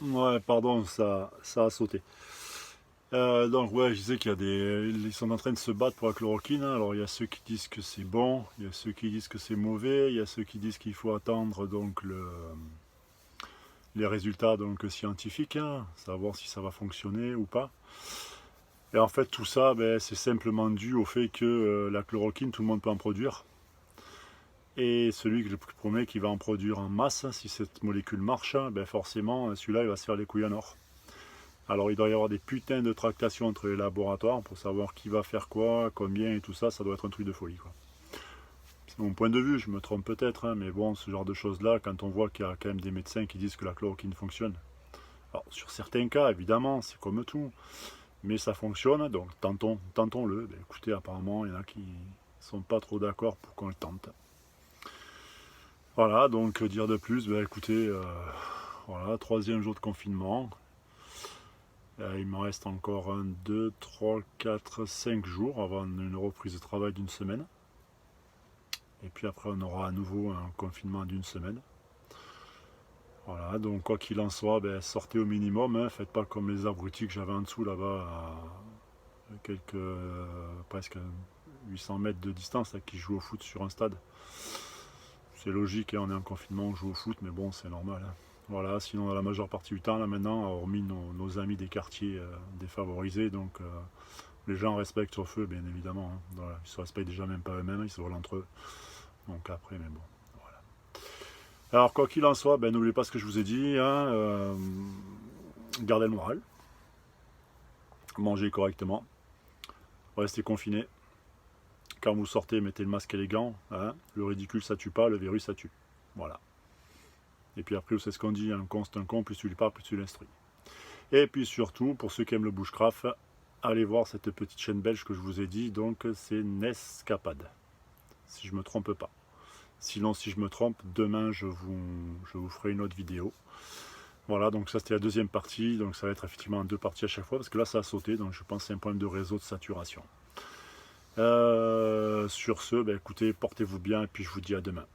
Ouais, pardon, ça a sauté. Donc ouais, je disais qu'il y a ils sont en train de se battre pour la chloroquine, hein. Alors il y a ceux qui disent que c'est bon, il y a ceux qui disent que c'est mauvais, il y a ceux qui disent qu'il faut attendre donc les résultats donc scientifiques, hein, savoir si ça va fonctionner ou pas. Et en fait tout ça, ben, c'est simplement dû au fait que la chloroquine, tout le monde peut en produire. Et celui que le premier qui va en produire en masse, si cette molécule marche, ben forcément celui-là il va se faire les couilles en or. Alors il doit y avoir des putains de tractations entre les laboratoires pour savoir qui va faire quoi, combien et tout ça, ça doit être un truc de folie, quoi. C'est mon point de vue, je me trompe peut-être, hein, mais bon, ce genre de choses-là, quand on voit qu'il y a quand même des médecins qui disent que la chloroquine fonctionne. Alors sur certains cas, évidemment, c'est comme tout, mais ça fonctionne, donc tentons-le. Ben, écoutez, apparemment, il y en a qui sont pas trop d'accord pour qu'on le tente. Voilà, donc dire de plus, ben, écoutez, voilà, troisième jour de confinement. Il me reste encore 1, 2, 3, 4, 5 jours avant une reprise de travail d'une semaine. Et puis après, on aura à nouveau un confinement d'une semaine. Voilà, donc quoi qu'il en soit, ben, sortez au minimum. Hein, faites pas comme les abrutis que j'avais en dessous là-bas, à presque 800 mètres de distance, là, qui jouent au foot sur un stade. C'est logique, hein, on est en confinement, on joue au foot, mais bon, c'est normal. Hein. Voilà, sinon, la majeure partie du temps, là maintenant, hormis nos amis des quartiers défavorisés, donc les gens respectent sur feu, bien évidemment. Hein. Voilà, ils se respectent déjà même pas eux-mêmes, ils se volent entre eux. Donc après, mais bon, voilà. Alors, quoi qu'il en soit, ben, n'oubliez pas ce que je vous ai dit. Hein, gardez le moral, mangez correctement, restez confinés. Quand vous sortez, mettez le masque et les gants. Hein. Le ridicule, ça tue pas, le virus, ça tue. Voilà. Et puis après, c'est ce qu'on dit, un con c'est un con, plus tu lui parles, plus tu l'instruis. Et puis surtout, pour ceux qui aiment le bushcraft, allez voir cette petite chaîne belge que je vous ai dit, donc c'est Nescapade, si je ne me trompe pas. Sinon, si je me trompe, demain je vous ferai une autre vidéo. Voilà, donc ça c'était la deuxième partie, donc ça va être effectivement en deux parties à chaque fois, parce que là ça a sauté, donc je pense que c'est un problème de réseau de saturation. Sur ce, ben, écoutez, portez-vous bien, et puis je vous dis à demain.